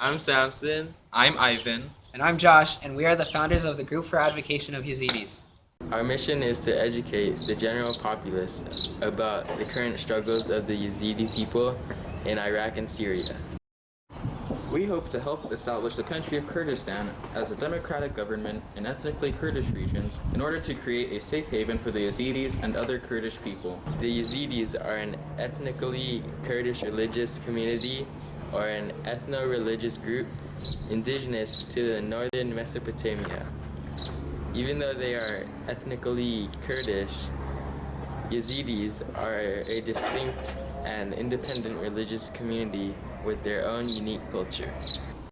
I'm Samson. I'm Ivan. And I'm Josh, and we are the founders of the Group for Advocation of Yazidis. Our mission is to educate the general populace about the current struggles of the Yazidi people in Iraq and Syria. We hope to help establish the country of Kurdistan as a democratic government in ethnically Kurdish regions in order to create a safe haven for the Yazidis and other Kurdish people. The Yazidis are an ethnically Kurdish religious community or an ethno-religious group indigenous to the northern Mesopotamia. Even though they are ethnically Kurdish, Yazidis are a distinct and independent religious community with their own unique culture.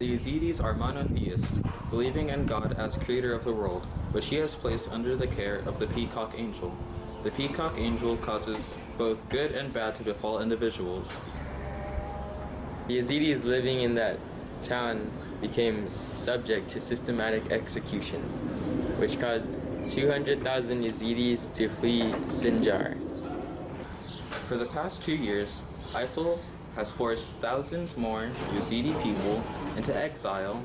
The Yazidis are monotheists, believing in God as creator of the world, which he has placed under the care of the peacock angel. The peacock angel causes both good and bad to befall individuals. The Yazidis living in that town became subject to systematic executions, which caused 200,000 Yazidis to flee Sinjar. For the past 2 years, ISIL has forced thousands more Yazidi people into exile,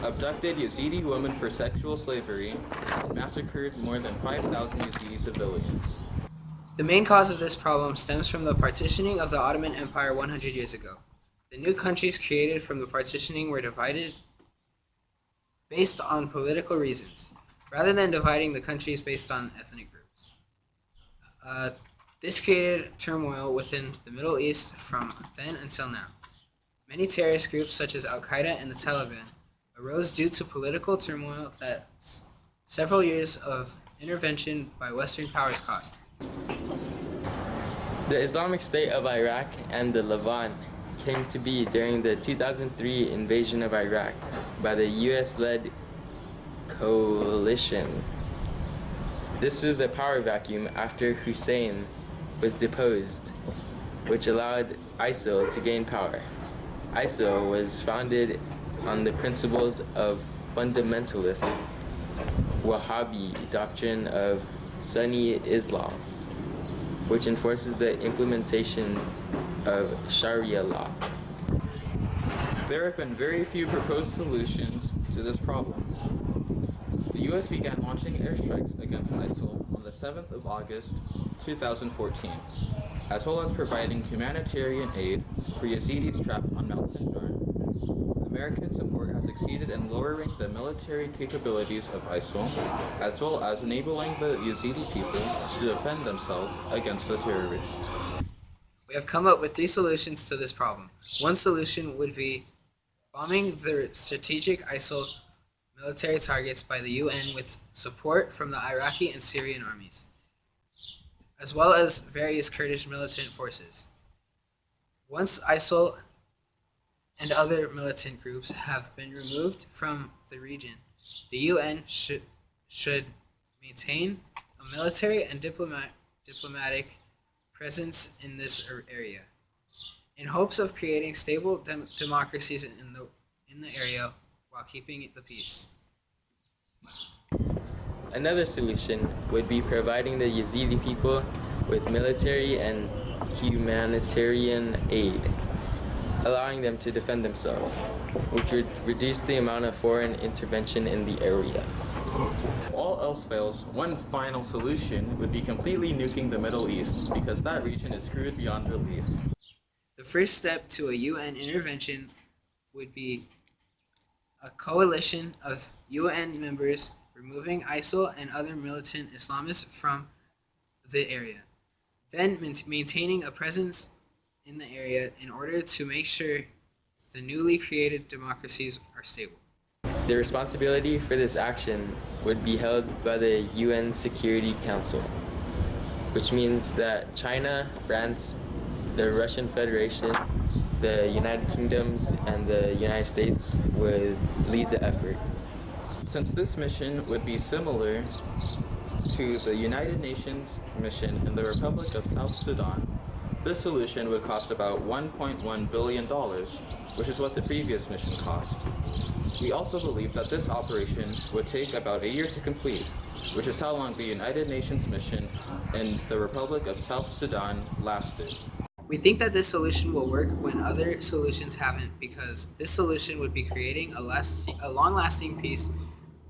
abducted Yazidi women for sexual slavery, and massacred more than 5,000 Yazidi civilians. The main cause of this problem stems from the partitioning of the Ottoman Empire 100 years ago. The new countries created from the partitioning were divided based on political reasons, rather than dividing the countries based on ethnic groups. This created turmoil within the Middle East from then until now. Many terrorist groups such as Al-Qaeda and the Taliban arose due to political turmoil that several years of intervention by Western powers cost. The Islamic State of Iraq and the Levant came to be during the 2003 invasion of Iraq by the US-led coalition. This was a power vacuum after Hussein was deposed, which allowed ISIL to gain power. ISIL was founded on the principles of fundamentalist Wahhabi doctrine of Sunni Islam, which enforces the implementation of Sharia law. There have been very few proposed solutions to this problem. The U.S. began launching airstrikes against ISIL on the 7th of August 2014, as well as providing humanitarian aid for Yazidis trapped on Mount Sinjar. American support has succeeded in lowering the military capabilities of ISIL, as well as enabling the Yazidi people to defend themselves against the terrorists. We have come up with 3 solutions to this problem. One solution would be bombing the strategic ISIL military targets by the UN with support from the Iraqi and Syrian armies, as well as various Kurdish militant forces. Once ISIL and other militant groups have been removed from the region, the UN should maintain a military and diplomatic presence in this area, in hopes of creating stable democracies in the area while keeping the peace. Another solution would be providing the Yazidi people with military and humanitarian aid, allowing them to defend themselves, which would reduce the amount of foreign intervention in the area. If all else fails, one final solution would be completely nuking the Middle East, because that region is screwed beyond relief. The first step to a UN intervention would be a coalition of UN members removing ISIL and other militant Islamists from the area, then maintaining a presence in the area in order to make sure the newly created democracies are stable. The responsibility for this action would be held by the UN Security Council, which means that China, France, the Russian Federation, the United Kingdoms, and the United States would lead the effort. Since this mission would be similar to the United Nations mission in the Republic of South Sudan, this solution would cost about $1.1 billion, which is what the previous mission cost. We also believe that this operation would take about a year to complete, which is how long the United Nations mission in the Republic of South Sudan lasted. We think that this solution will work when other solutions haven't, because this solution would be creating a long-lasting peace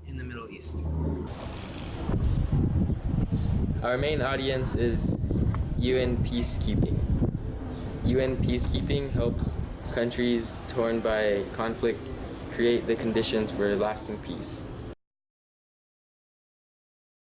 in the Middle East. Our main audience is UN peacekeeping. UN peacekeeping helps countries torn by conflict create the conditions for lasting peace.